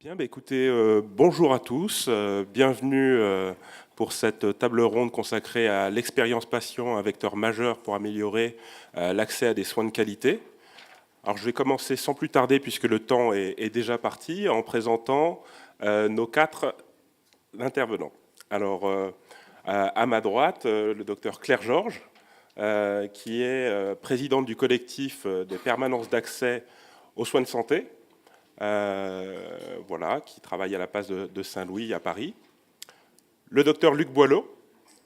Bien, écoutez, bonjour à tous, bienvenue pour cette table ronde consacrée à l'expérience patient, un vecteur majeur pour améliorer l'accès à des soins de qualité. Alors je vais commencer sans plus tarder, puisque le temps est déjà parti, en présentant nos quatre intervenants. Alors à ma droite, le docteur Claire Georges, qui est présidente du collectif des permanences d'accès aux soins de santé. Voilà, qui travaille à la place de Saint-Louis à Paris. Le docteur Luc Boileau,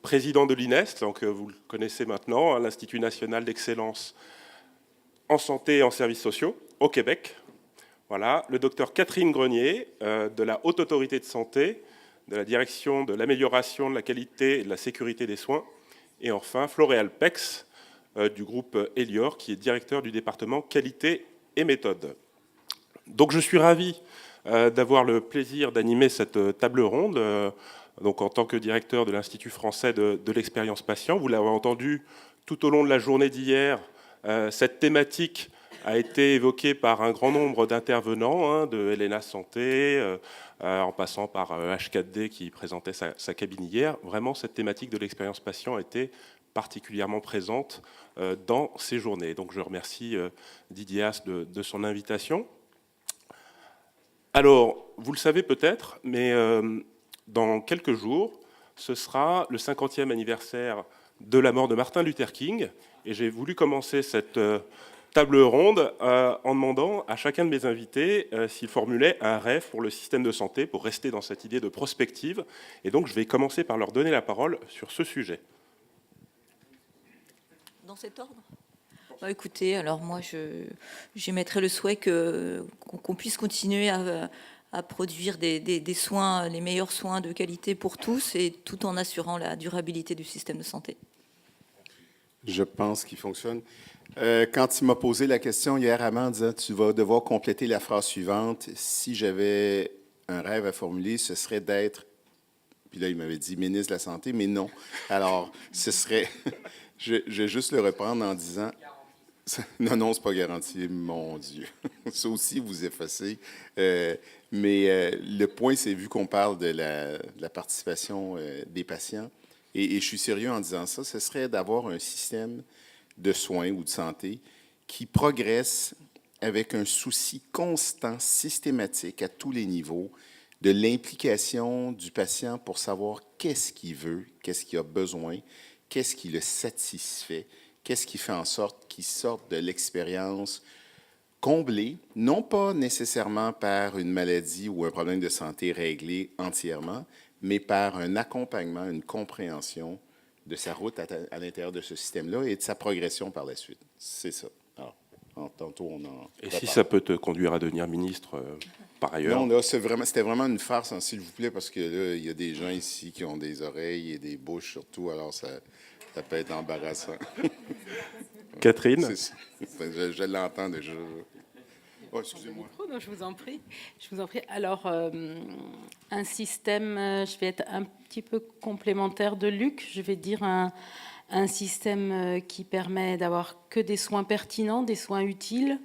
président de l'INEST, donc vous le connaissez maintenant, l'Institut national d'excellence en santé et en services sociaux au Québec. Voilà, le docteur Catherine Grenier, de la Haute Autorité de Santé, de la Direction de l'amélioration de la qualité et de la sécurité des soins. Et enfin, Floréal Pex, du groupe Elior, qui est directeur du département qualité et méthode. Donc je suis ravi d'avoir le plaisir d'animer cette table ronde, donc en tant que directeur de l'Institut français de l'expérience patient. Vous l'avez entendu tout au long de la journée d'hier, cette thématique a été évoquée par un grand nombre d'intervenants, de Helena Santé, en passant par H4D qui présentait sa cabine hier. Vraiment, cette thématique de l'expérience patient a été particulièrement présente dans ces journées. Donc je remercie Didier As de son invitation. Alors, vous le savez peut-être, mais dans quelques jours, ce sera le 50e anniversaire de la mort de Martin Luther King. Et j'ai voulu commencer cette table ronde en demandant à chacun de mes invités s'il formulait un rêve pour le système de santé, pour rester dans cette idée de prospective. Et donc, je vais commencer par leur donner la parole sur ce sujet. Dans cet ordre ? Écoutez, alors moi, j'émettrais le souhait qu'on puisse continuer à produire des soins, les meilleurs soins de qualité pour tous, et tout en assurant la durabilité du système de santé. Je pense qu'il fonctionne. Quand il m'a posé la question hier à en disant « Tu vas devoir compléter la phrase suivante. Si j'avais un rêve à formuler, ce serait d'être… » Puis là, il m'avait dit « ministre de la Santé », mais non. Alors, ce serait… je vais juste le reprendre en disant… Non, c'est pas garanti, mon Dieu. Ça aussi, vous effacez. Mais le point, c'est vu qu'on parle de la participation des patients, et je suis sérieux en disant ça, ce serait d'avoir un système de soins ou de santé qui progresse avec un souci constant, systématique, à tous les niveaux, de l'implication du patient pour savoir qu'est-ce qu'il veut, qu'est-ce qu'il a besoin, qu'est-ce qui le satisfait, qu'est-ce qui fait en sorte qu'il sorte de l'expérience comblée, non pas nécessairement par une maladie ou un problème de santé réglé entièrement, mais par un accompagnement, une compréhension de sa route à l'intérieur de ce système-là et de sa progression par la suite. C'est ça. Alors, tantôt, on en Et si ça peut te conduire à devenir ministre par ailleurs? Non, là, c'était vraiment une farce, hein, s'il vous plaît, parce que là, il y a des gens ici qui ont des oreilles et des bouches surtout, alors ça peut être embarrassant. Catherine? Je l'entends déjà. Oh, excusez-moi. Non, je vous en prie. Alors, un système, je vais être un petit peu complémentaire de Luc. Je vais dire un système qui permet d'avoir que des soins pertinents, des soins utiles,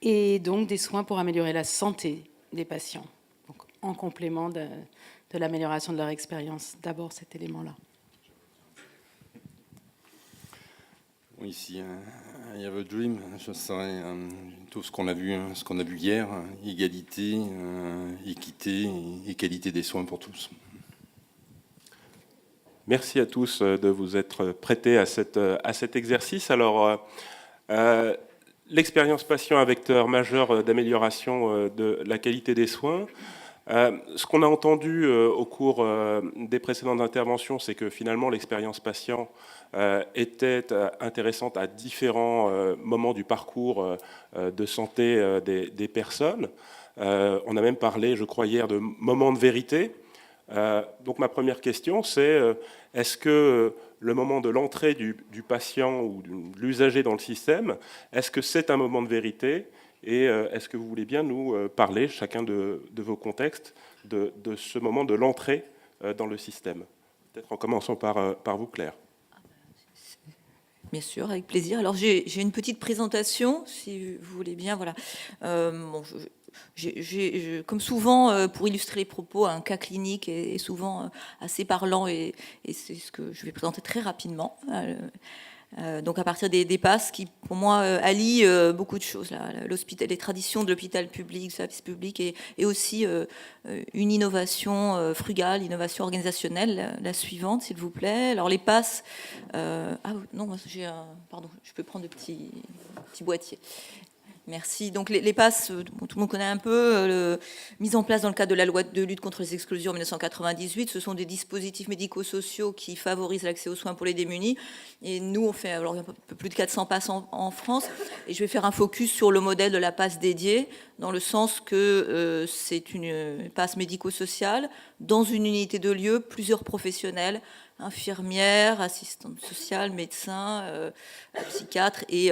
et donc des soins pour améliorer la santé des patients, donc en complément de l'amélioration de leur expérience. D'abord, cet élément-là. Ici, I have a dream, ce serait tout ce qu'on a vu hier, égalité, équité et qualité des soins pour tous. Merci à tous de vous être prêtés à cet exercice. Alors, l'expérience patient, un vecteur majeur d'amélioration de la qualité des soins. Ce qu'on a entendu au cours des précédentes interventions, c'est que finalement l'expérience patient était intéressante à différents moments du parcours de santé des personnes. On a même parlé, je crois, hier de moments de vérité. Donc ma première question, c'est est-ce que le moment de l'entrée du patient ou de l'usager dans le système, est-ce que c'est un moment de vérité ? Et est-ce que vous voulez bien nous parler, chacun de vos contextes, de ce moment de l'entrée dans le système? Peut-être en commençant par vous, Claire. Bien sûr, avec plaisir. Alors j'ai une petite présentation, si vous voulez bien. Voilà. comme souvent, pour illustrer les propos, un cas clinique est souvent assez parlant et c'est ce que je vais présenter très rapidement. Donc à partir des passes qui, pour moi, allient beaucoup de choses. Les traditions de l'hôpital public, du service public, et aussi une innovation frugale, innovation organisationnelle. La suivante, s'il vous plaît. Alors les passes... non, pardon, je peux prendre le petit boîtier. Merci. Donc les passes, tout le monde connaît un peu, mise en place dans le cadre de la loi de lutte contre les exclusions en 1998. Ce sont des dispositifs médico-sociaux qui favorisent l'accès aux soins pour les démunis. Et nous, on fait alors, un peu plus de 400 passes en France. Et je vais faire un focus sur le modèle de la passe dédiée, dans le sens que c'est une passe médico-sociale dans une unité de lieu, plusieurs professionnels, infirmières, assistantes sociales, médecins, psychiatres et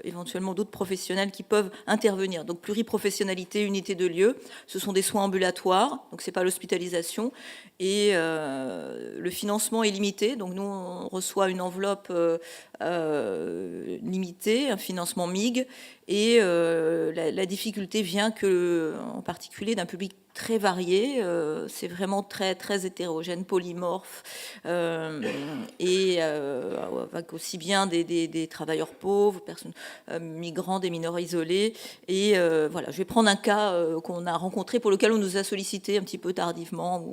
éventuellement d'autres professionnels qui peuvent intervenir. Donc pluriprofessionnalité, unité de lieu, ce sont des soins ambulatoires, donc c'est pas l'hospitalisation, et le financement est limité. Donc nous on reçoit une enveloppe limitée, un financement MIG, et la difficulté vient que, en particulier d'un public très varié, c'est vraiment très très hétérogène, polymorphe, et avec aussi bien des travailleurs pauvres, personnes migrants, des mineurs isolés. Et voilà, je vais prendre un cas qu'on a rencontré, pour lequel on nous a sollicité un petit peu tardivement,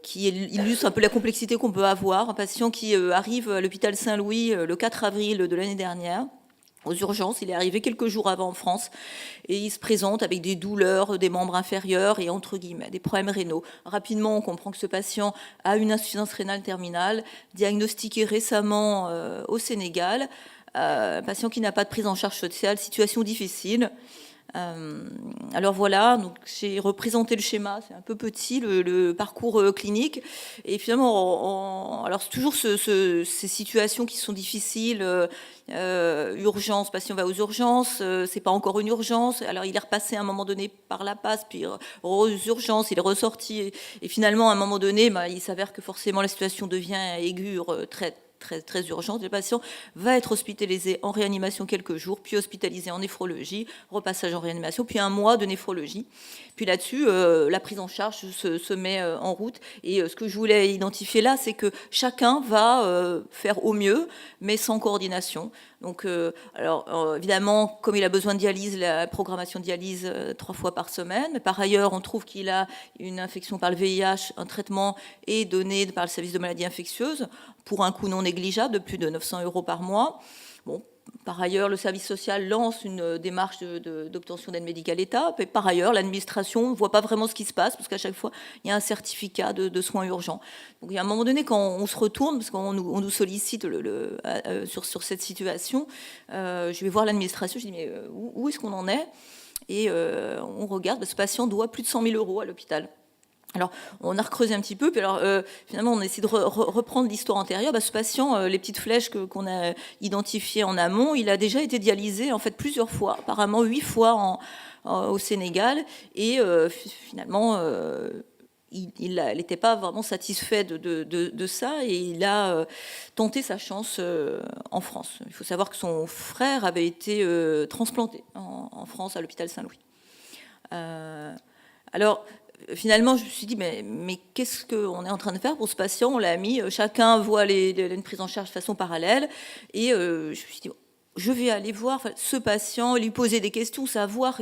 qui illustre un peu la complexité qu'on peut avoir. Un patient qui arrive à l'hôpital Saint-Louis le 4 avril de l'année dernière, aux urgences. Il est arrivé quelques jours avant en France et il se présente avec des douleurs des membres inférieurs et, entre guillemets, des problèmes rénaux. Rapidement, on comprend que ce patient a une insuffisance rénale terminale, diagnostiquée récemment au Sénégal. Un patient qui n'a pas de prise en charge sociale, situation difficile. Alors voilà, donc j'ai représenté le schéma, c'est un peu petit, le parcours clinique, et finalement, alors c'est toujours ces situations qui sont difficiles, urgence, patient va aux urgences, c'est pas encore une urgence, alors il est repassé à un moment donné par la passe, puis aux urgences, il est ressorti, et finalement à un moment donné, il s'avère que forcément la situation devient aiguë, très urgente. Le patient va être hospitalisé en réanimation quelques jours, puis hospitalisé en néphrologie, repassage en réanimation, puis 1 mois de néphrologie. Puis là-dessus, la prise en charge se met en route. Et ce que je voulais identifier là, c'est que chacun va faire au mieux, mais sans coordination. Donc, évidemment, comme il a besoin de dialyse, la programmation de dialyse 3 fois par semaine. Mais par ailleurs, on trouve qu'il a une infection par le VIH, un traitement est donné par le service de maladies infectieuses pour un coût non négligeable de plus de 900 € par mois. Bon, par ailleurs, le service social lance une démarche d'obtention d'aide médicale État. Et par ailleurs, l'administration ne voit pas vraiment ce qui se passe, parce qu'à chaque fois, il y a un certificat de soins urgents. Donc, il y a un moment donné, quand on se retourne, parce qu'on nous sollicite sur cette situation, je vais voir l'administration, je dis, mais où est-ce qu'on en est? Et on regarde, ce patient doit plus de 100 000 € à l'hôpital. Alors, on a recreusé un petit peu, puis alors, finalement, on a essayé de reprendre l'histoire antérieure. Ce patient, les petites flèches qu'on a identifiées en amont, il a déjà été dialysé, en fait, plusieurs fois, apparemment 8 fois au Sénégal, et finalement, il n'était pas vraiment satisfait de ça, et il a tenté sa chance en France. Il faut savoir que son frère avait été transplanté en France, à l'hôpital Saint-Louis. Alors, finalement, je me suis dit, mais qu'est-ce qu'on est en train de faire pour ce patient? On l'a mis, chacun voit une prise en charge de façon parallèle. Et je me suis dit, je vais aller voir ce patient, lui poser des questions, savoir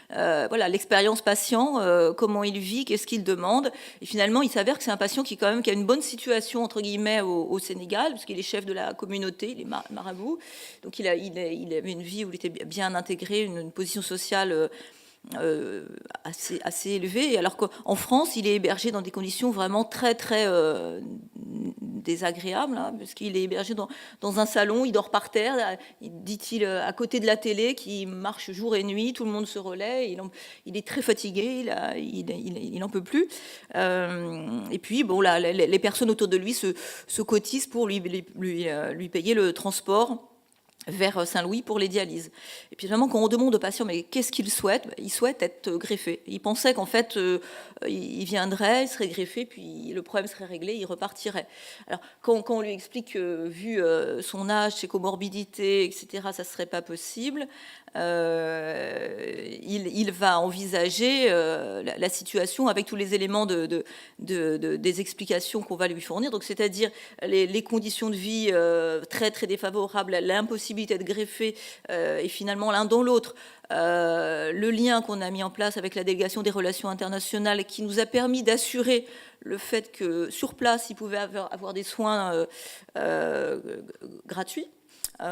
voilà, l'expérience patient, comment il vit, qu'est-ce qu'il demande. Et finalement, il s'avère que c'est un patient qui, quand même, qui a une bonne situation, entre guillemets, au Sénégal, parce qu'il est chef de la communauté, il est marabout. Donc il avait une vie où il était bien intégré, une position sociale assez élevé, alors qu'en France, il est hébergé dans des conditions vraiment très désagréables, hein, parce qu'il est hébergé dans un salon, il dort par terre, dit-il, à côté de la télé, qui marche jour et nuit, tout le monde se relaie, il est très fatigué, il n'en peut plus. Et puis, bon, là, les personnes autour de lui se cotisent pour lui payer le transport vers Saint-Louis pour les dialyses. Et puis finalement, quand on demande au patient, mais qu'est-ce qu'il souhaite? Il souhaite être greffé. Il pensait qu'en fait, il viendrait, il serait greffé, puis le problème serait réglé, il repartirait. Alors, quand on lui explique que, vu son âge, ses comorbidités, etc., ça ne serait pas possible, il va envisager la situation avec tous les éléments des explications qu'on va lui fournir. Donc, c'est-à-dire les conditions de vie très, très défavorables, l'impossibilité de greffer et finalement l'un dans l'autre. Le lien qu'on a mis en place avec la délégation des relations internationales qui nous a permis d'assurer le fait que sur place, il pouvait avoir des soins gratuits.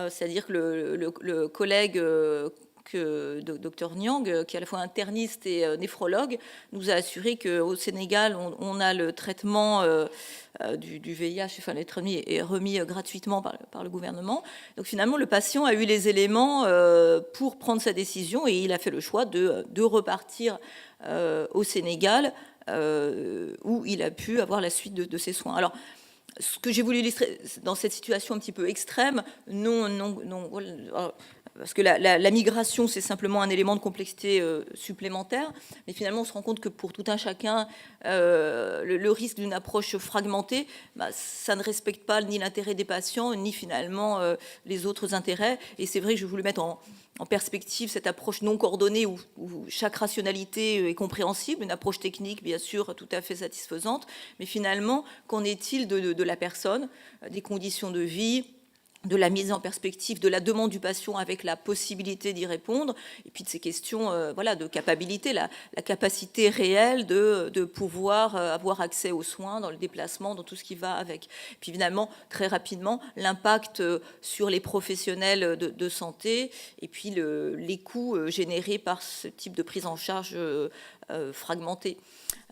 C'est-à-dire que le collègue Dr Niang, qui est à la fois interniste et néphrologue, nous a assuré qu'au Sénégal, on a le traitement du VIH, enfin le traitement est remis gratuitement par le gouvernement. Donc finalement, le patient a eu les éléments pour prendre sa décision et il a fait le choix de repartir au Sénégal où il a pu avoir la suite de ses soins. Alors, ce que j'ai voulu illustrer dans cette situation un petit peu extrême, parce que la migration, c'est simplement un élément de complexité supplémentaire, mais finalement, on se rend compte que pour tout un chacun, le risque d'une approche fragmentée, ça ne respecte pas ni l'intérêt des patients, ni finalement les autres intérêts. Et c'est vrai que je voulais mettre en perspective cette approche non coordonnée où chaque rationalité est compréhensible, une approche technique, bien sûr, tout à fait satisfaisante, mais finalement, qu'en est-il de la personne, des conditions de vie, de la mise en perspective de la demande du patient avec la possibilité d'y répondre, et puis de ces questions de capacité, la capacité réelle de pouvoir avoir accès aux soins dans le déplacement, dans tout ce qui va avec. Puis finalement, très rapidement, l'impact sur les professionnels de santé, et puis les coûts générés par ce type de prise en charge fragmentée.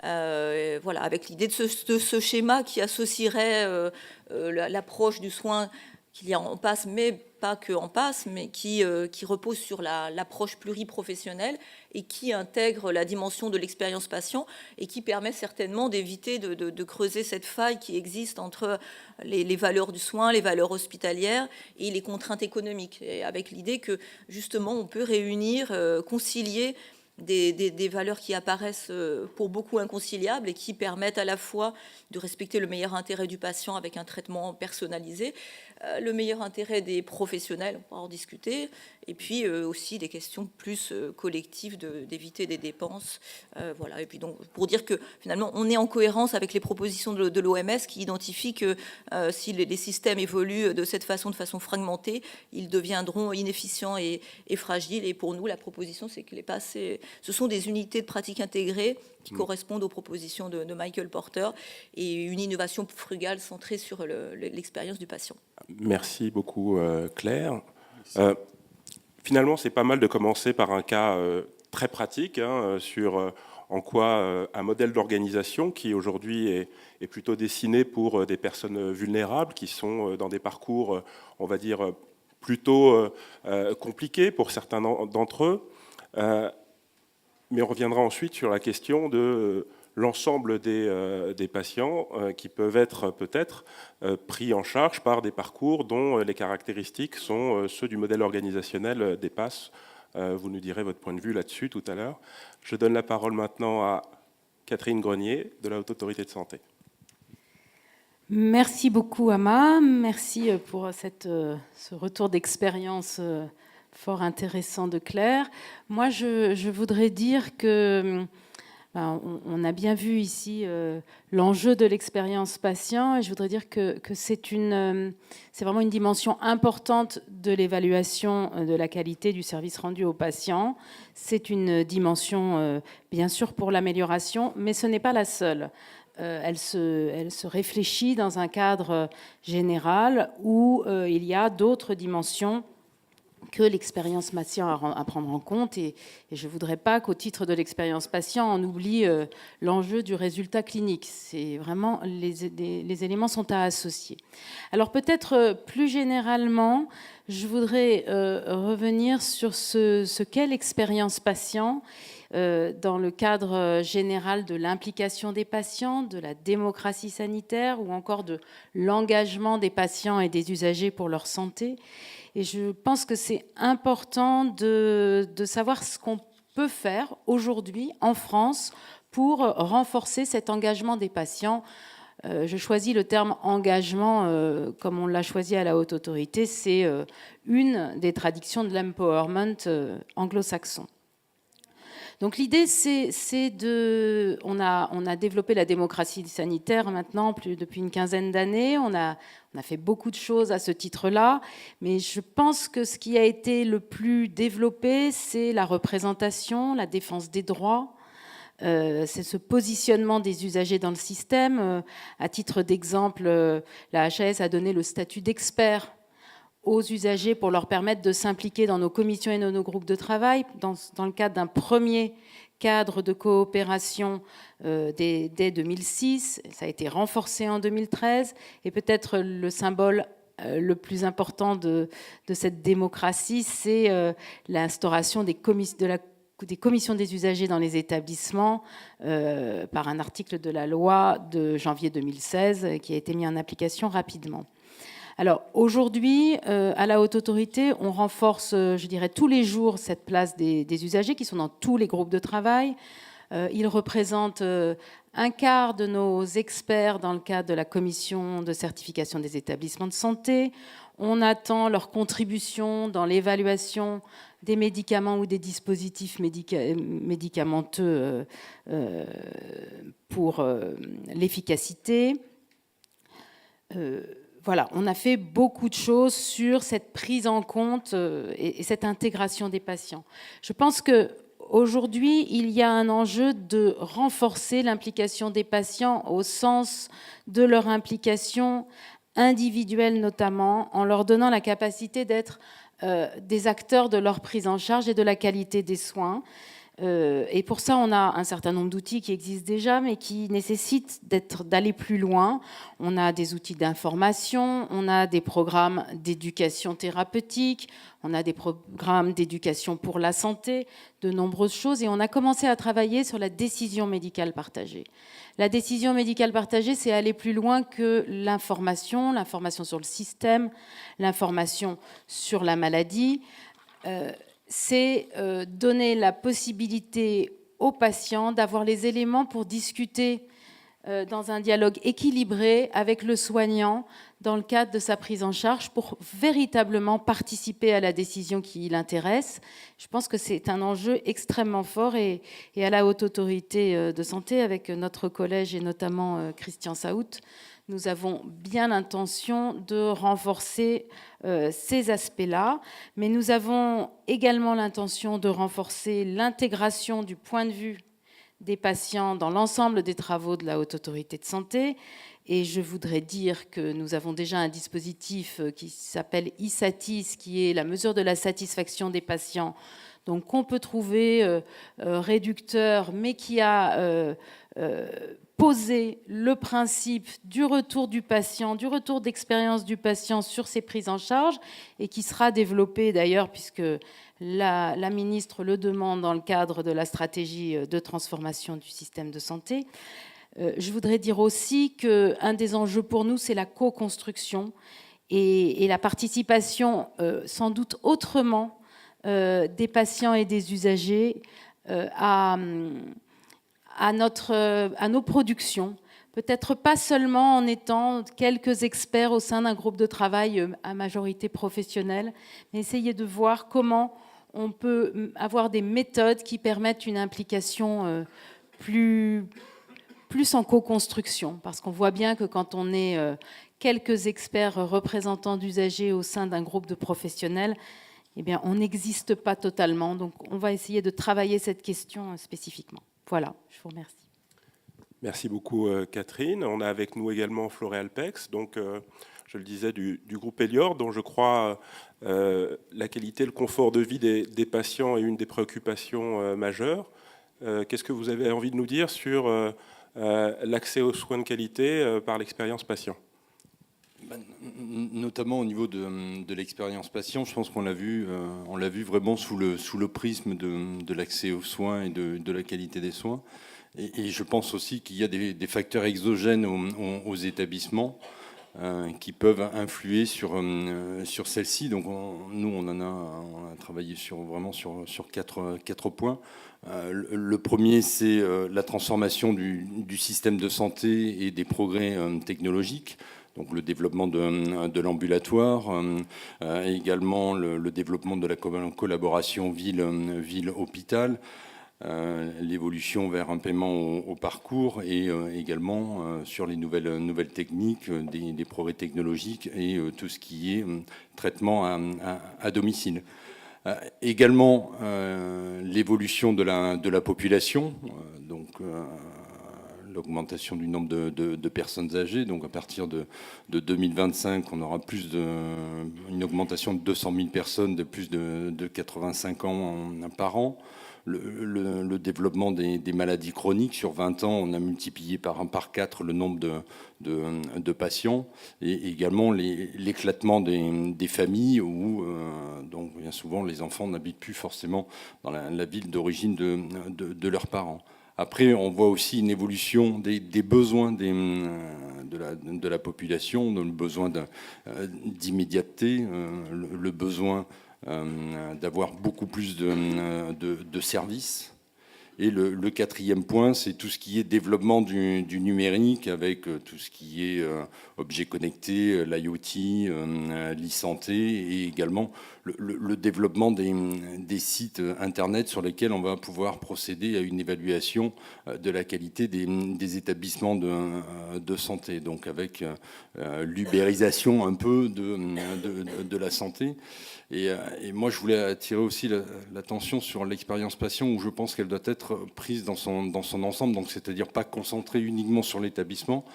Avec l'idée de ce schéma qui associerait l'approche du soin qu'il y a en passe, mais pas que en passe, mais qui repose sur l'approche pluriprofessionnelle et qui intègre la dimension de l'expérience patient et qui permet certainement d'éviter de creuser cette faille qui existe entre les valeurs du soin, les valeurs hospitalières et les contraintes économiques, et avec l'idée que justement on peut réunir, concilier des valeurs qui apparaissent pour beaucoup inconciliables et qui permettent à la fois de respecter le meilleur intérêt du patient avec un traitement personnalisé, le meilleur intérêt des professionnels, on pourra en discuter, et puis aussi des questions plus collectives d'éviter des dépenses. Et puis donc, pour dire que finalement, on est en cohérence avec les propositions de l'OMS qui identifient que si les systèmes évoluent de façon fragmentée, ils deviendront inefficients et fragiles. Et pour nous, la proposition, c'est que ce sont des unités de pratique intégrées qui correspondent aux propositions de Michael Porter et une innovation frugale centrée sur l'expérience du patient. Merci beaucoup, Claire. Finalement, c'est pas mal de commencer par un cas très pratique sur en quoi un modèle d'organisation qui aujourd'hui est plutôt dessiné pour des personnes vulnérables qui sont dans des parcours, on va dire, plutôt compliqués pour certains d'entre eux. Mais on reviendra ensuite sur la question de l'ensemble des patients qui peuvent être peut-être pris en charge par des parcours dont les caractéristiques sont ceux du modèle organisationnel dépassent. Vous nous direz votre point de vue là-dessus tout à l'heure. Je donne la parole maintenant à Catherine Grenier de la Haute Autorité de Santé. Merci beaucoup, Ama. Merci pour ce retour d'expérience fort intéressant de Claire. Moi, je voudrais dire que on a bien vu ici l'enjeu de l'expérience patient, et je voudrais dire que c'est vraiment une dimension importante de l'évaluation de la qualité du service rendu aux patients. C'est une dimension, bien sûr, pour l'amélioration, mais ce n'est pas la seule. Elle se réfléchit dans un cadre général où il y a d'autres dimensions que l'expérience patient à prendre en compte, et je ne voudrais pas qu'au titre de l'expérience patient, on oublie l'enjeu du résultat clinique. C'est vraiment, les éléments sont à associer. Alors peut-être plus généralement, je voudrais revenir sur ce qu'est l'expérience patient dans le cadre général de l'implication des patients, de la démocratie sanitaire ou encore de l'engagement des patients et des usagers pour leur santé. Et je pense que c'est important de savoir ce qu'on peut faire aujourd'hui en France pour renforcer cet engagement des patients. Je choisis le terme engagement comme on l'a choisi à la Haute Autorité. C'est une des traditions de l'empowerment anglo-saxon. Donc l'idée, c'est de... On a développé la démocratie sanitaire maintenant depuis une quinzaine d'années. On a fait beaucoup de choses à ce titre-là. Mais je pense que ce qui a été le plus développé, c'est la représentation, la défense des droits. C'est ce positionnement des usagers dans le système. À titre d'exemple, la HAS a donné le statut d'expert aux usagers pour leur permettre de s'impliquer dans nos commissions et dans nos groupes de travail, dans le cadre d'un premier cadre de coopération dès 2006. Ça a été renforcé en 2013. Et peut-être le symbole le plus important de cette démocratie, c'est l'instauration des commissions des usagers dans les établissements par un article de la loi de janvier 2016 qui a été mis en application rapidement. Alors aujourd'hui, à la Haute Autorité, on renforce, je dirais, tous les jours cette place des usagers qui sont dans tous les groupes de travail. Ils représentent un quart de nos experts dans le cadre de la commission de certification des établissements de santé. On attend leur contribution dans l'évaluation des médicaments ou des dispositifs médicamenteux pour l'efficacité. Voilà, on a fait beaucoup de choses sur cette prise en compte et cette intégration des patients. Je pense qu'aujourd'hui, il y a un enjeu de renforcer l'implication des patients au sens de leur implication individuelle notamment, en leur donnant la capacité d'être des acteurs de leur prise en charge et de la qualité des soins. Et pour ça, on a un certain nombre d'outils qui existent déjà, mais qui nécessitent d'aller plus loin. On a des outils d'information, on a des programmes d'éducation thérapeutique, on a des programmes d'éducation pour la santé, de nombreuses choses. Et on a commencé à travailler sur la décision médicale partagée. La décision médicale partagée, c'est aller plus loin que l'information sur le système, l'information sur la maladie. C'est donner la possibilité aux patients d'avoir les éléments pour discuter dans un dialogue équilibré avec le soignant dans le cadre de sa prise en charge pour véritablement participer à la décision qui l'intéresse. Je pense que c'est un enjeu extrêmement fort et à la Haute Autorité de Santé, avec notre collège et notamment Christian Saout, nous avons bien l'intention de renforcer ces aspects-là, mais nous avons également l'intention de renforcer l'intégration du point de vue des patients dans l'ensemble des travaux de la Haute Autorité de Santé. Et je voudrais dire que nous avons déjà un dispositif qui s'appelle ISATIS, qui est la mesure de la satisfaction des patients, donc qu'on peut trouver réducteur, mais qui a posé le principe du retour du patient, du retour d'expérience du patient sur ses prises en charge, et qui sera développé d'ailleurs, puisque la ministre le demande dans le cadre de la stratégie de transformation du système de santé. Je voudrais dire aussi qu'un des enjeux pour nous, c'est la co-construction et la participation, sans doute autrement, des patients et des usagers à nos productions. Peut-être pas seulement en étant quelques experts au sein d'un groupe de travail à majorité professionnelle, mais essayer de voir comment on peut avoir des méthodes qui permettent une implication plus en co-construction. Parce qu'on voit bien que quand on est quelques experts représentants d'usagers au sein d'un groupe de professionnels, eh bien, on n'existe pas totalement. Donc, on va essayer de travailler cette question spécifiquement. Voilà, je vous remercie. Merci beaucoup, Catherine. On a avec nous également Floréal Pex, donc, je le disais, du groupe Elior, dont je crois la qualité, le confort de vie des patients est une des préoccupations majeures. Qu'est-ce que vous avez envie de nous dire sur l'accès aux soins de qualité par l'expérience patient ? Notamment au niveau de l'expérience patient, je pense qu'on l'a vu vraiment sous le prisme de l'accès aux soins et de la qualité des soins. Et je pense aussi qu'il y a des facteurs exogènes aux établissements qui peuvent influer sur celle-ci. Donc nous, on a travaillé vraiment sur quatre points. Le premier, c'est la transformation du système de santé et des progrès technologiques. Donc le développement de l'ambulatoire, également le développement de la collaboration ville-hôpital, l'évolution vers un paiement au parcours et également sur les nouvelles techniques, des progrès technologiques et tout ce qui est traitement à domicile. Également l'évolution de la population, donc l'augmentation du nombre de personnes âgées. Donc à partir de 2025, on aura une augmentation de 200 000 personnes de plus de 85 ans par an. Le développement des maladies chroniques. Sur 20 ans, on a multiplié par 4 le nombre de patients. Et également l'éclatement des familles où, donc, bien souvent, les enfants n'habitent plus forcément dans la ville d'origine de leurs parents. Après, on voit aussi une évolution des besoins de la population, le besoin d'immédiateté, le besoin d'avoir beaucoup plus de services. Et le quatrième point, c'est tout ce qui est développement du numérique avec tout ce qui est objets connectés, l'IoT, l'e-santé et également le développement des sites Internet sur lesquels on va pouvoir procéder à une évaluation de la qualité des établissements de santé. Donc avec l'ubérisation un peu de la santé. Et moi, je voulais attirer aussi l'attention sur l'expérience patient, où je pense qu'elle doit être prise dans son ensemble, donc c'est-à-dire pas concentrée uniquement sur l'établissement,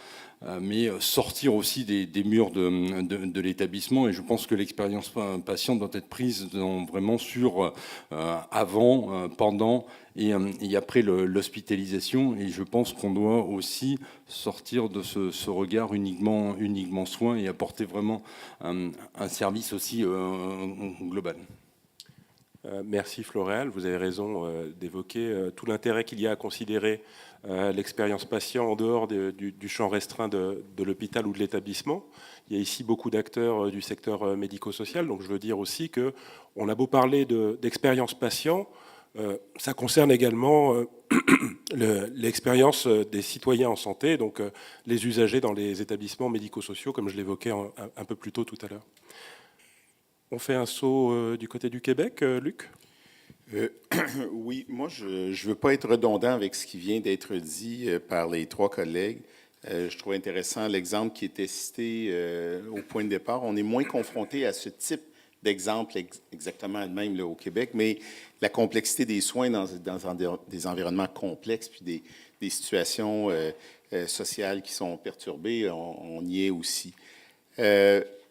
mais sortir aussi des murs de l'établissement. Et je pense que l'expérience patient doit être prise vraiment sur avant, pendant et après l'hospitalisation. Et je pense qu'on doit aussi sortir de ce regard uniquement soin et apporter vraiment un service aussi global. Merci Floréal, vous avez raison d'évoquer tout l'intérêt qu'il y a à considérer l'expérience patient en dehors du champ restreint de l'hôpital ou de l'établissement. Il y a ici beaucoup d'acteurs du secteur médico-social, donc je veux dire aussi qu'on a beau parler d'expérience patient, ça concerne également l'expérience des citoyens en santé, donc les usagers dans les établissements médico-sociaux, comme je l'évoquais un peu plus tôt tout à l'heure. On fait un saut du côté du Québec, Luc ? Oui, moi, je ne veux pas être redondant avec ce qui vient d'être dit par les trois collègues. Je trouve intéressant l'exemple qui était cité au point de départ. On est moins confronté à ce type d'exemple exactement le même là, au Québec, mais la complexité des soins dans des environnements complexes puis des situations sociales qui sont perturbées, on y est aussi.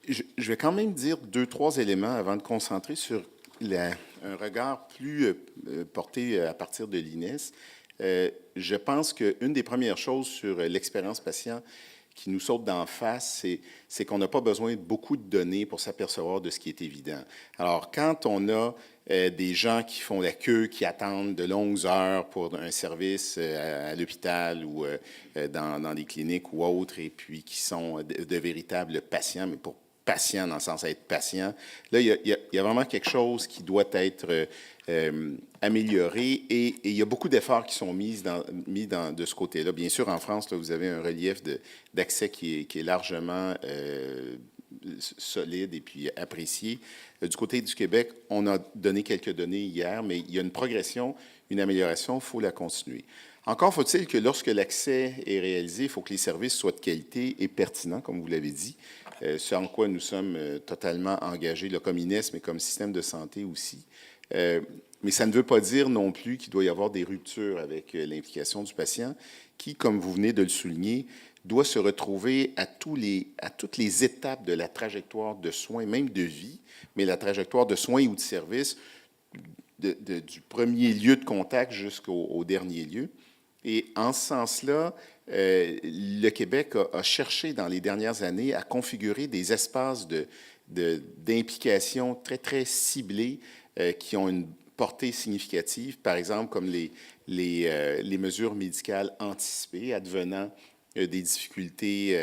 Je vais quand même dire 2-3 éléments avant de concentrer sur un regard plus porté à partir de l'INES. Je pense qu'une des premières choses sur l'expérience patient qui nous saute d'en face, c'est qu'on n'a pas besoin de beaucoup de données pour s'apercevoir de ce qui est évident. Alors, quand on a des gens qui font la queue, qui attendent de longues heures pour un service à l'hôpital ou dans des cliniques ou autres, et puis qui sont de véritables patients, mais pour patient dans le sens d'être patient. Là, il y a vraiment quelque chose qui doit être amélioré et il y a beaucoup d'efforts qui sont mis de ce côté-là. Bien sûr, en France, là, vous avez un relief d'accès qui est largement solide et puis apprécié. Du côté du Québec, on a donné quelques données hier, mais il y a une progression, une amélioration, il faut la continuer. Encore faut-il que lorsque l'accès est réalisé, il faut que les services soient de qualité et pertinents, comme vous l'avez dit, ce en quoi nous sommes totalement engagés, là, comme INES, mais comme système de santé aussi. Mais ça ne veut pas dire non plus qu'il doit y avoir des ruptures avec l'implication du patient qui, comme vous venez de le souligner, doit se retrouver à toutes les étapes de la trajectoire de soins, même de vie, mais la trajectoire de soins ou de services, du premier lieu de contact jusqu'au dernier lieu. Et en ce sens-là, le Québec a cherché dans les dernières années à configurer des espaces d'implication très, très ciblés qui ont une portée significative, par exemple comme les mesures médicales anticipées advenant des difficultés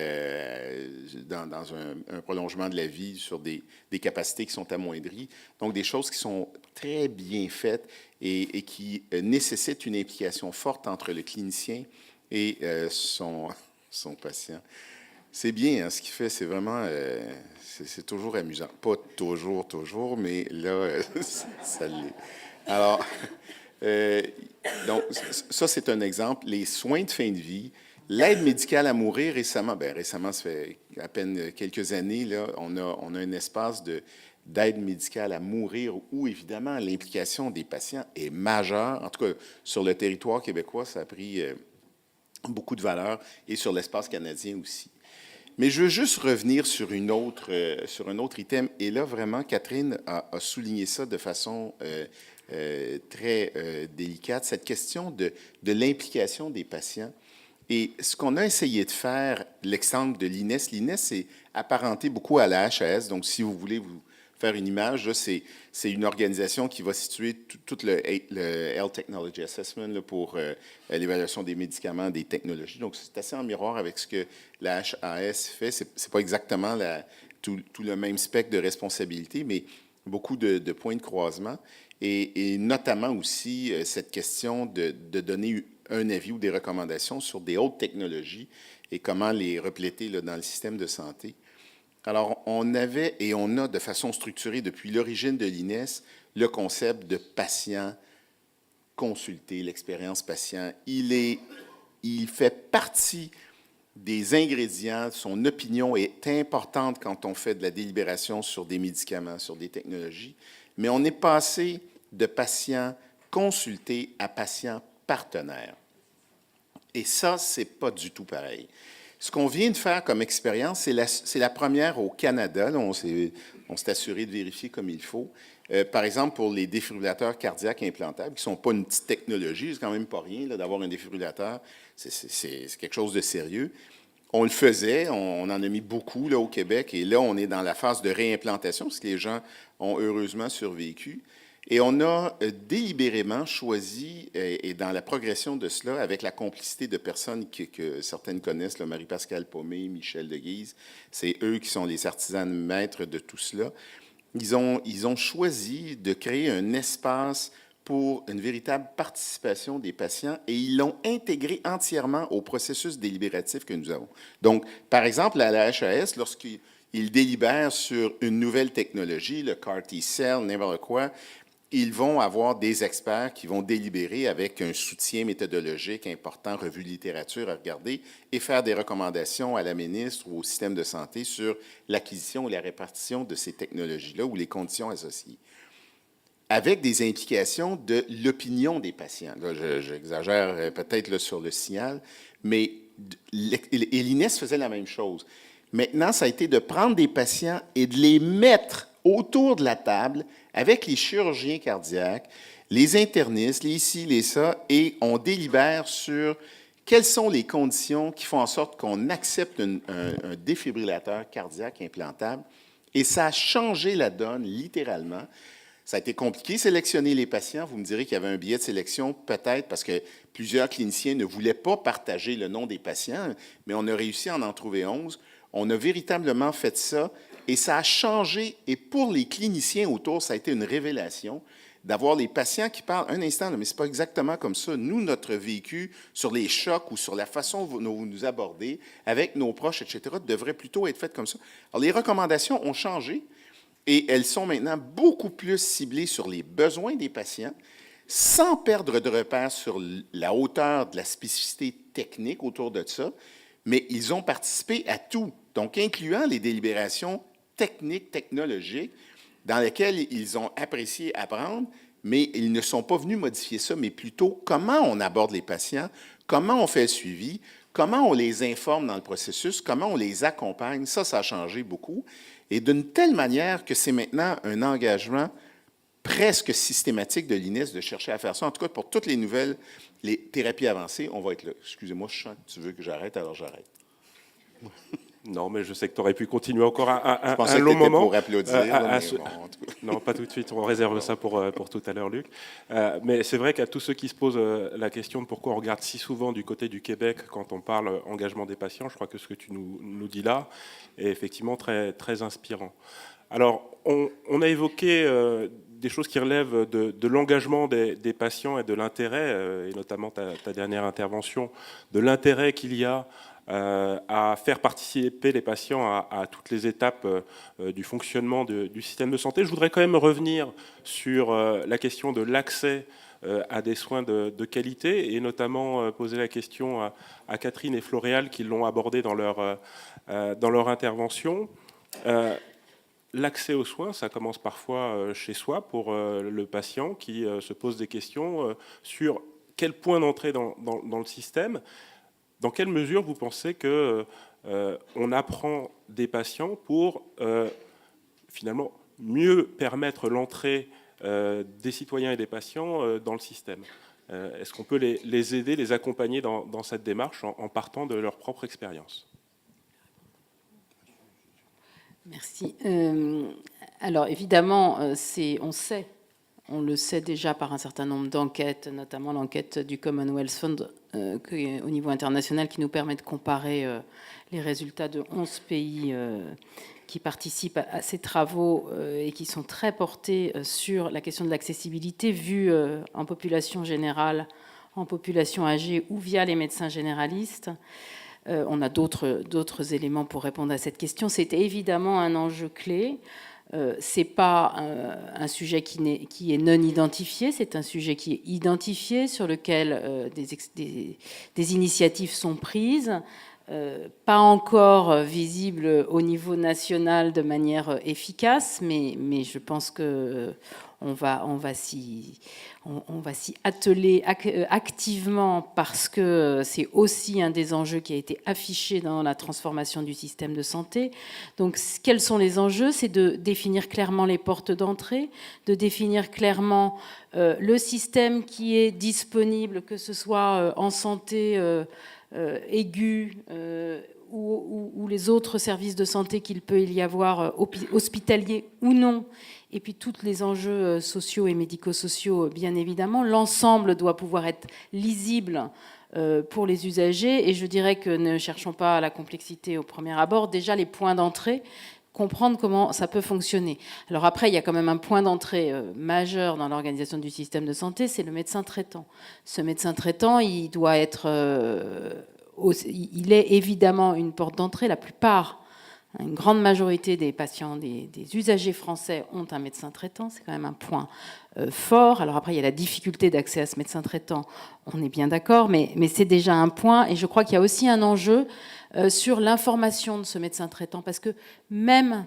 dans un prolongement de la vie sur des capacités qui sont amoindries. Donc, des choses qui sont très bien faites et qui nécessitent une implication forte entre le clinicien et son patient. C'est bien, hein, ce qu'il fait, c'est vraiment, c'est toujours amusant. Pas toujours, mais là, ça l'est. Alors, donc, ça, c'est un exemple. Les soins de fin de vie, l'aide médicale à mourir récemment, récemment, ça fait à peine quelques années, là, on a un espace d'aide médicale à mourir où, évidemment, l'implication des patients est majeure. En tout cas, sur le territoire québécois, ça a pris beaucoup de valeur et sur l'espace canadien aussi. Mais je veux juste revenir sur un autre item. Et là, vraiment, Catherine a souligné ça de façon très délicate, cette question de l'implication des patients. Et ce qu'on a essayé de faire, l'exemple de l'INES, l'INES est apparenté beaucoup à la HAS. Donc, si vous voulez vous faire une image, là, c'est une organisation qui va situer tout le Health Technology Assessment là, pour l'évaluation des médicaments, des technologies. Donc, c'est assez en miroir avec ce que la HAS fait. C'est pas exactement tout le même spectre de responsabilité, mais beaucoup de points de croisement. Et notamment aussi cette question de donner un avis ou des recommandations sur des hautes technologies et comment les refléter là, dans le système de santé. Alors, on avait et on a de façon structurée depuis l'origine de l'INES le concept de patient consulté, l'expérience patient. Il fait partie des ingrédients, son opinion est importante quand on fait de la délibération sur des médicaments, sur des technologies, mais on est passé de patient consulté à patient partenaire. Et ça, c'est pas du tout pareil. Ce qu'on vient de faire comme expérience, c'est la première au Canada. Là, on s'est assuré de vérifier comme il faut. Par exemple, pour les défibrillateurs cardiaques implantables, qui ne sont pas une petite technologie, c'est quand même pas rien d'avoir un défibrillateur, c'est quelque chose de sérieux. On le faisait, on en a mis beaucoup là, au Québec, et là, on est dans la phase de réimplantation, parce que les gens ont heureusement survécu. Et on a délibérément choisi, et dans la progression de cela, avec la complicité de personnes que certaines connaissent, là, Marie-Pascale Paumé, Michel Deguise, c'est eux qui sont les artisans maîtres de tout cela. Ils ont choisi de créer un espace pour une véritable participation des patients et ils l'ont intégré entièrement au processus délibératif que nous avons. Donc, par exemple, à la HAS, lorsqu'ils délibèrent sur une nouvelle technologie, le CAR T-cell, n'importe quoi, ils vont avoir des experts qui vont délibérer avec un soutien méthodologique important, revue de littérature à regarder et faire des recommandations à la ministre ou au système de santé sur l'acquisition ou la répartition de ces technologies-là ou les conditions associées, avec des implications de l'opinion des patients. Là, j'exagère peut-être là, sur le signal, mais l'INES faisait la même chose. Maintenant, ça a été de prendre des patients et de les mettre autour de la table avec les chirurgiens cardiaques, les internistes, les ci, les ça, et on délibère sur quelles sont les conditions qui font en sorte qu'on accepte un défibrillateur cardiaque implantable. Et ça a changé la donne, littéralement. Ça a été compliqué de sélectionner les patients. Vous me direz qu'il y avait un biais de sélection, peut-être parce que plusieurs cliniciens ne voulaient pas partager le nom des patients, mais on a réussi à en trouver 11. On a véritablement fait ça. Et ça a changé, et pour les cliniciens autour, ça a été une révélation d'avoir les patients qui parlent, un instant, mais ce n'est pas exactement comme ça. Nous, notre vécu sur les chocs ou sur la façon dont vous nous abordez, avec nos proches, etc., devrait plutôt être fait comme ça. Alors, les recommandations ont changé, et elles sont maintenant beaucoup plus ciblées sur les besoins des patients, sans perdre de repère sur la hauteur de la spécificité technique autour de ça, mais ils ont participé à tout, donc incluant les délibérations techniques, technologiques, dans lesquelles ils ont apprécié apprendre, mais ils ne sont pas venus modifier ça, mais plutôt comment on aborde les patients, comment on fait le suivi, comment on les informe dans le processus, comment on les accompagne. Ça a changé beaucoup. Et d'une telle manière que c'est maintenant un engagement presque systématique de l'INES de chercher à faire ça. En tout cas, pour toutes les nouvelles, les thérapies avancées, on va être là. Excusez-moi, je sens que tu veux que j'arrête, alors j'arrête. Non, mais je sais que tu aurais pu continuer encore Je pensais un que long t'étais moment. pour applaudir. là, mais ce- bon, en tout cas. Non, pas tout de suite, on réserve ça pour tout à l'heure, Luc. Mais c'est vrai qu'à tous ceux qui se posent la question de pourquoi on regarde si souvent du côté du Québec quand on parle engagement des patients, je crois que ce que tu nous dis là est effectivement très, très inspirant. Alors, on a évoqué des choses qui relèvent de l'engagement des patients et de l'intérêt, et notamment ta dernière intervention, de l'intérêt qu'il y a à faire participer les patients à toutes les étapes du fonctionnement du système de santé. Je voudrais quand même revenir sur la question de l'accès à des soins de qualité, et notamment poser la question à Catherine et Floréal qui l'ont abordé dans leur intervention. L'accès aux soins, ça commence parfois chez soi pour le patient qui se pose des questions sur quel point d'entrée dans le système. Dans quelle mesure vous pensez que on apprend des patients pour finalement mieux permettre l'entrée des citoyens et des patients dans le système? Est-ce qu'on peut les aider, les accompagner dans cette démarche en partant de leur propre expérience? Merci. Alors évidemment, on le sait déjà par un certain nombre d'enquêtes, notamment l'enquête du Commonwealth Fund au niveau international qui nous permet de comparer les résultats de 11 pays qui participent à ces travaux et qui sont très portés sur la question de l'accessibilité vue en population générale, en population âgée ou via les médecins généralistes. On a d'autres éléments pour répondre à cette question. C'était évidemment un enjeu clé. C'est pas un sujet qui est non identifié, c'est un sujet qui est identifié, sur lequel des initiatives sont prises, pas encore visibles au niveau national de manière efficace, mais je pense que on va s'y atteler activement, parce que c'est aussi un des enjeux qui a été affiché dans la transformation du système de santé. Donc, quels sont les enjeux? C'est de définir clairement les portes d'entrée, de définir clairement le système qui est disponible, que ce soit en santé aiguë ou les autres services de santé qu'il peut y avoir, hospitaliers ou non, et puis tous les enjeux sociaux et médico-sociaux, bien évidemment. L'ensemble doit pouvoir être lisible pour les usagers, et je dirais que ne cherchons pas à la complexité au premier abord, déjà les points d'entrée, comprendre comment ça peut fonctionner. Alors après, il y a quand même un point d'entrée majeur dans l'organisation du système de santé, c'est le médecin traitant. Ce médecin traitant, il doit être... il est évidemment une porte d'entrée. La plupart, une grande majorité des patients, des usagers français ont un médecin traitant. C'est quand même un point fort. Alors après, il y a la difficulté d'accès à ce médecin traitant. On est bien d'accord, mais c'est déjà un point. Et je crois qu'il y a aussi un enjeu sur l'information de ce médecin traitant, parce que même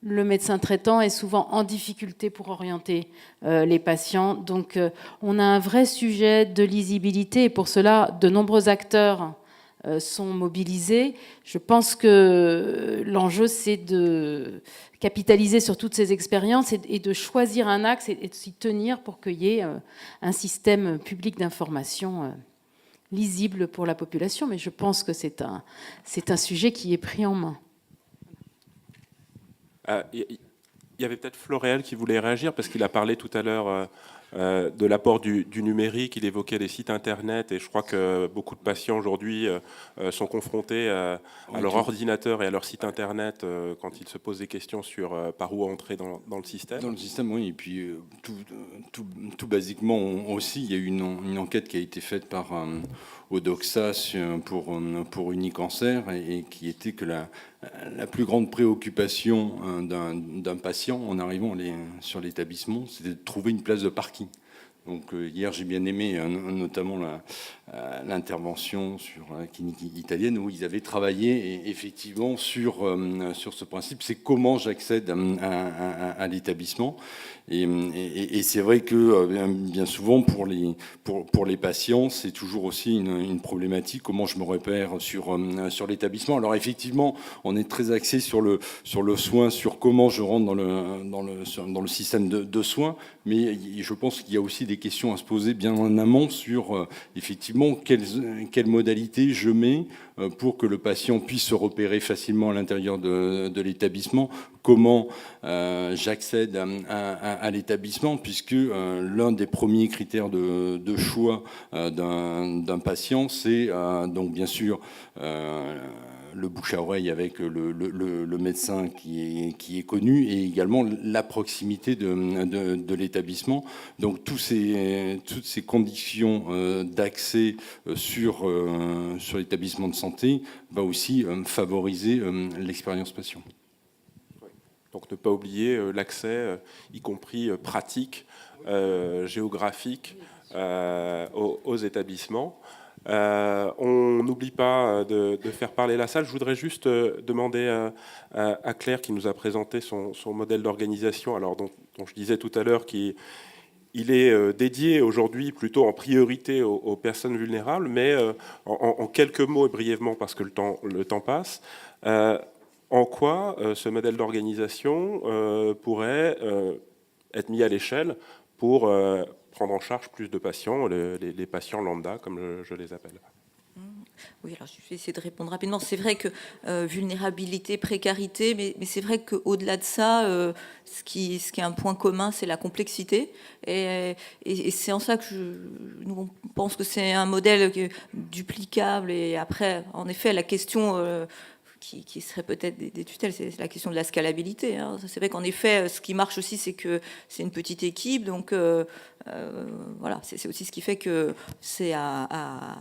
le médecin traitant est souvent en difficulté pour orienter les patients. Donc on a un vrai sujet de lisibilité, et pour cela, de nombreux acteurs sont mobilisés. Je pense que l'enjeu, c'est de capitaliser sur toutes ces expériences et de choisir un axe et de s'y tenir pour qu'il y ait un système public d'information lisible pour la population. Mais je pense que c'est un sujet qui est pris en main. Il y avait peut-être Floréal qui voulait réagir, parce qu'il a parlé tout à l'heure de l'apport du numérique, il évoquait les sites internet, et je crois que beaucoup de patients aujourd'hui sont confrontés à leur ordinateur et à leur site internet quand ils se posent des questions sur par où entrer dans le système. Dans le système, oui, et puis tout basiquement aussi, il y a eu une enquête qui a été faite par Odoxa pour Unicancer, et qui était que la plus grande préoccupation d'un patient en arrivant sur l'établissement, c'était de trouver une place de parking. Donc hier, j'ai bien aimé notamment l'intervention sur la clinique italienne, où ils avaient travaillé effectivement sur ce principe, c'est comment j'accède à l'établissement. Et c'est vrai que bien souvent pour les patients, c'est toujours aussi une problématique, comment je me repère sur l'établissement. Alors effectivement, on est très axé sur le soin, sur comment je rentre dans le système de soins, mais je pense qu'il y a aussi des est question à se poser bien en amont sur effectivement quelles modalités je mets pour que le patient puisse se repérer facilement à l'intérieur de l'établissement, comment j'accède à l'établissement, puisque l'un des premiers critères de choix d'un patient, c'est donc bien sûr le bouche à oreille avec le médecin qui est connu, et également la proximité de l'établissement. Donc toutes ces conditions d'accès sur l'établissement de santé va aussi favoriser l'expérience patient. Donc ne pas oublier l'accès, y compris pratique, géographique, aux établissements. On n'oublie pas de faire parler la salle. Je voudrais juste demander à Claire, qui nous a présenté son modèle d'organisation, alors dont je disais tout à l'heure qu'il est dédié aujourd'hui plutôt en priorité aux personnes vulnérables, mais en quelques mots et brièvement, parce que le temps passe, en quoi ce modèle d'organisation pourrait être mis à l'échelle pour prendre en charge plus de patients, les patients lambda, comme je les appelle. Oui, alors je vais essayer de répondre rapidement. C'est vrai que vulnérabilité, précarité, mais c'est vrai qu'au-delà de ça, ce qui est un point commun, c'est la complexité. Et c'est en ça que nous on pense que c'est un modèle duplicable. Et après, en effet, la question qui serait peut-être des tutelles, c'est la question de la scalabilité. Hein. C'est vrai qu'en effet, ce qui marche aussi, c'est que c'est une petite équipe, donc voilà, c'est aussi ce qui fait que c'est à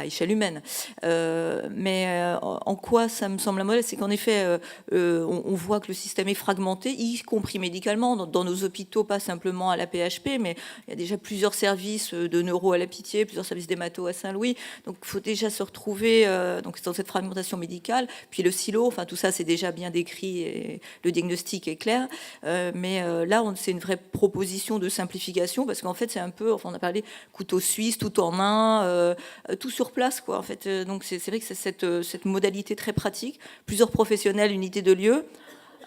échelle humaine. Mais en quoi ça me semble un modèle, c'est qu'en effet, on voit que le système est fragmenté, y compris médicalement, dans nos hôpitaux, pas simplement à la PHP, mais il y a déjà plusieurs services de neuro à la Pitié, plusieurs services d'hémato à Saint-Louis, donc il faut déjà se retrouver donc dans cette fragmentation médicale, puis le silo, enfin tout ça c'est déjà bien décrit et le diagnostic est clair, mais là c'est une vraie proposition de simplification, parce qu'en fait c'est un peu, enfin on a parlé couteau suisse, tout en un, tout sur place quoi en fait, donc c'est vrai que c'est cette modalité très pratique, plusieurs professionnels, unité de lieu.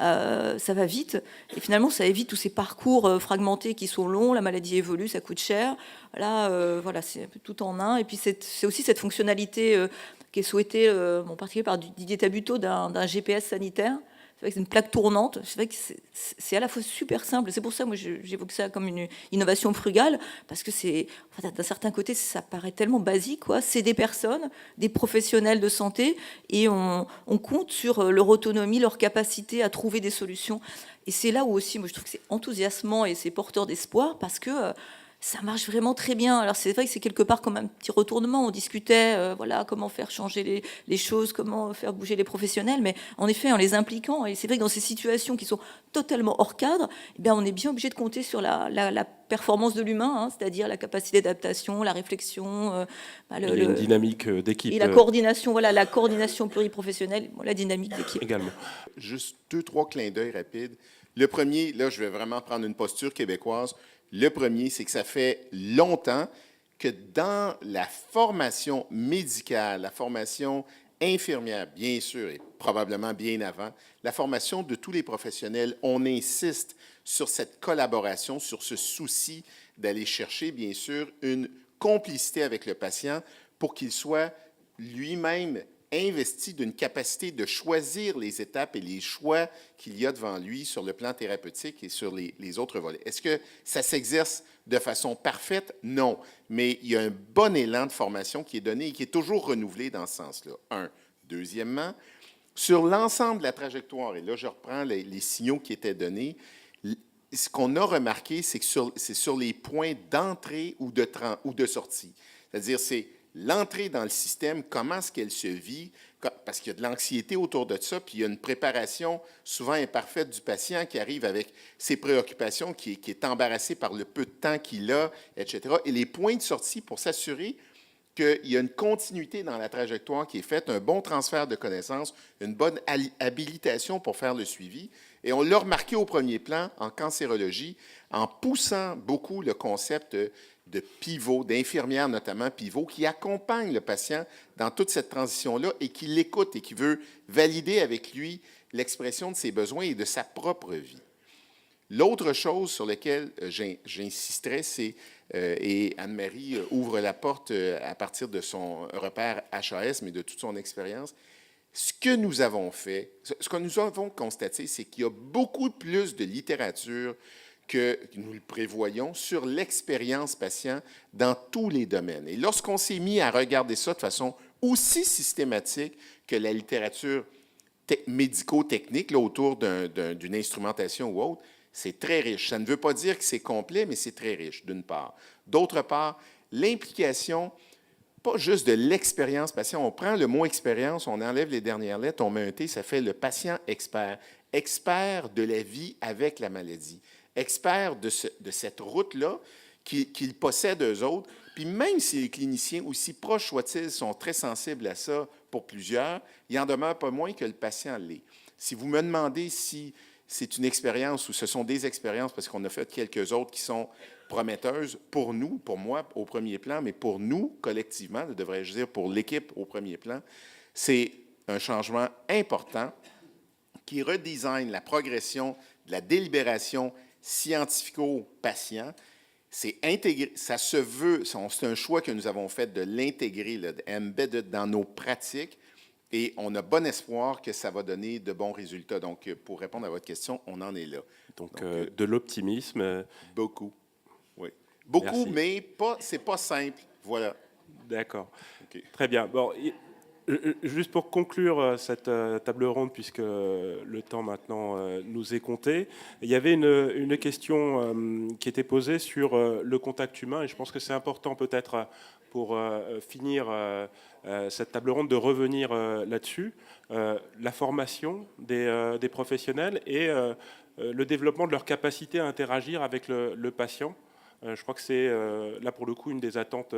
Ça va vite et finalement ça évite tous ces parcours fragmentés qui sont longs, la maladie évolue, ça coûte cher. Là, voilà, c'est un peu tout en un. Et puis c'est aussi cette fonctionnalité qui est souhaitée, en particulier par Didier Tabuteau, d'un GPS sanitaire. C'est vrai que c'est une plaque tournante. C'est vrai que c'est à la fois super simple. C'est pour ça, moi, j'évoque ça comme une innovation frugale, parce que enfin, d'un certain côté, ça paraît tellement basique, quoi. C'est des personnes, des professionnels de santé, et on compte sur leur autonomie, leur capacité à trouver des solutions. Et c'est là où aussi, moi, je trouve que c'est enthousiasmant et c'est porteur d'espoir, parce que ça marche vraiment très bien. Alors c'est vrai que c'est quelque part comme un petit retournement. On discutait, voilà, comment faire changer les choses, comment faire bouger les professionnels. Mais en effet, en les impliquant, et c'est vrai que dans ces situations qui sont totalement hors cadre, eh bien, on est bien obligé de compter sur la performance de l'humain, hein, c'est-à-dire la capacité d'adaptation, la réflexion, il y a une dynamique d'équipe. Et la coordination, voilà, la coordination pluriprofessionnelle, la dynamique d'équipe. Également. Juste 2-3 clins d'œil rapides. Le premier, là, je vais vraiment prendre une posture québécoise. Le premier, c'est que ça fait longtemps que dans la formation médicale, la formation infirmière, bien sûr, et probablement bien avant, la formation de tous les professionnels, on insiste sur cette collaboration, sur ce souci d'aller chercher, bien sûr, une complicité avec le patient pour qu'il soit lui-même investi d'une capacité de choisir les étapes et les choix qu'il y a devant lui sur le plan thérapeutique et sur les autres volets. Est-ce que ça s'exerce de façon parfaite? Non, mais il y a un bon élan de formation qui est donné et qui est toujours renouvelé dans ce sens-là. Un. Deuxièmement, sur l'ensemble de la trajectoire, et là je reprends les signaux qui étaient donnés, ce qu'on a remarqué, c'est que c'est sur les points d'entrée ou de sortie. C'est-à-dire, c'est l'entrée dans le système, comment est-ce qu'elle se vit, parce qu'il y a de l'anxiété autour de ça, puis il y a une préparation souvent imparfaite du patient qui arrive avec ses préoccupations, qui est embarrassé par le peu de temps qu'il a, etc. Et les points de sortie pour s'assurer qu'il y a une continuité dans la trajectoire qui est faite, un bon transfert de connaissances, une bonne habilitation pour faire le suivi. Et on l'a remarqué au premier plan en cancérologie, en poussant beaucoup le concept de pivot, d'infirmière notamment pivot, qui accompagne le patient dans toute cette transition-là et qui l'écoute et qui veut valider avec lui l'expression de ses besoins et de sa propre vie. L'autre chose sur laquelle j'insisterais, c'est, et Anne-Marie ouvre la porte à partir de son repère HAS, mais de toute son expérience, ce que nous avons fait, ce que nous avons constaté, c'est qu'il y a beaucoup plus de littérature que nous le prévoyons sur l'expérience patient dans tous les domaines. Et lorsqu'on s'est mis à regarder ça de façon aussi systématique que la littérature médico-technique là, autour d'une instrumentation ou autre, c'est très riche. Ça ne veut pas dire que c'est complet, mais c'est très riche, d'une part. D'autre part, l'implication, pas juste de l'expérience patient. On prend le mot expérience, on enlève les dernières lettres, on met un T, ça fait le patient expert. Expert de la vie avec la maladie. Expert de cette route-là qu'ils possèdent eux autres. Puis même si les cliniciens, aussi proches soient-ils, sont très sensibles à ça pour plusieurs, il en demeure pas moins que le patient l'est. Si vous me demandez si c'est une expérience ou ce sont des expériences, parce qu'on a fait quelques autres qui sont prometteuses pour nous, pour moi au premier plan, mais pour nous collectivement, devrais-je dire pour l'équipe au premier plan, c'est un changement important qui redesign la progression de la délibération scientifico-patient. C'est intégré, ça se veut, c'est un choix que nous avons fait de l'intégrer, embedded dans nos pratiques, et on a bon espoir que ça va donner de bons résultats. Donc, pour répondre à votre question, on en est là. Donc de l'optimisme. Beaucoup, oui. Beaucoup, Merci. mais c'est pas simple. Voilà. D'accord. OK. Très bien. Bon, juste pour conclure cette table ronde, puisque le temps maintenant nous est compté, il y avait une question qui était posée sur le contact humain, et je pense que c'est important peut-être pour finir cette table ronde de revenir là-dessus. La formation des professionnels et le développement de leur capacité à interagir avec le patient. Je crois que c'est là pour le coup une des attentes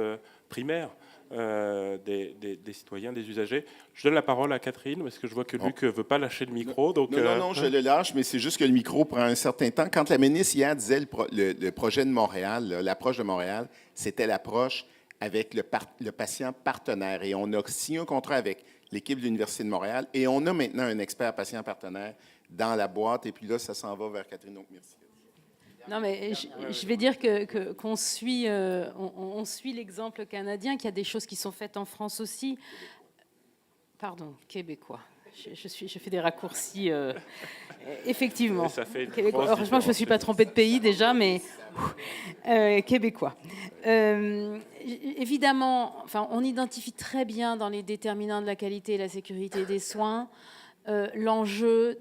primaires des citoyens, des usagers. Je donne la parole à Catherine, parce que je vois que Luc ne veut pas lâcher le micro. Donc, Non, je le lâche, mais c'est juste que le micro prend un certain temps. Quand la ministre hier disait le projet de Montréal, l'approche de Montréal, c'était l'approche avec le patient partenaire. Et on a signé un contrat avec l'équipe de l'Université de Montréal et on a maintenant un expert patient partenaire dans la boîte. Et puis là, ça s'en va vers Catherine. Donc, merci. Non, mais je vais dire qu'on suit, on suit l'exemple canadien, qu'il y a des choses qui sont faites en France aussi. Pardon, québécois. Je fais des raccourcis, effectivement. Ça fait une Québécois. grosse Heureusement, je ne me suis pas trompée de pays déjà, mais québécois. Évidemment, enfin, on identifie très bien dans les déterminants de la qualité et la sécurité des soins l'enjeu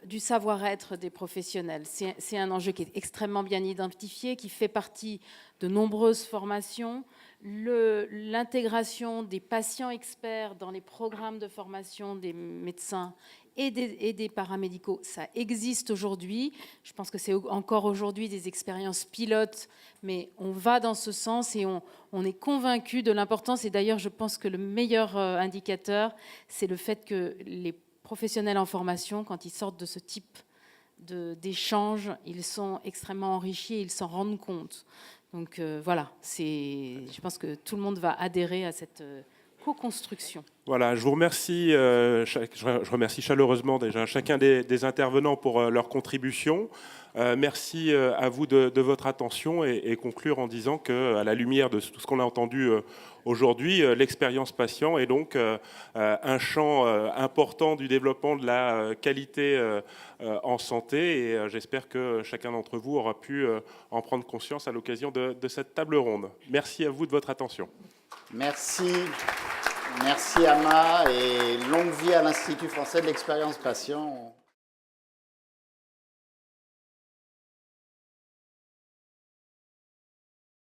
du savoir-être des professionnels. C'est un enjeu qui est extrêmement bien identifié, qui fait partie de nombreuses formations. L'intégration des patients experts dans les programmes de formation des médecins et des paramédicaux, ça existe aujourd'hui. Je pense que c'est encore aujourd'hui des expériences pilotes, mais on va dans ce sens et on est convaincu de l'importance. Et d'ailleurs, je pense que le meilleur indicateur, c'est le fait que les professionnels en formation, quand ils sortent de ce type d'échange, ils sont extrêmement enrichis et ils s'en rendent compte. Donc voilà, je pense que tout le monde va adhérer à cette co-construction. Voilà, je vous remercie, je remercie chaleureusement déjà chacun des intervenants pour leur contribution. Merci à vous de votre attention et conclure en disant qu'à la lumière de tout ce qu'on a entendu aujourd'hui, l'expérience patient est donc un champ important du développement de la qualité en santé et j'espère que chacun d'entre vous aura pu en prendre conscience à l'occasion de cette table ronde. Merci à vous de votre attention. Merci. Merci Ama et longue vie à l'Institut français de l'expérience patient.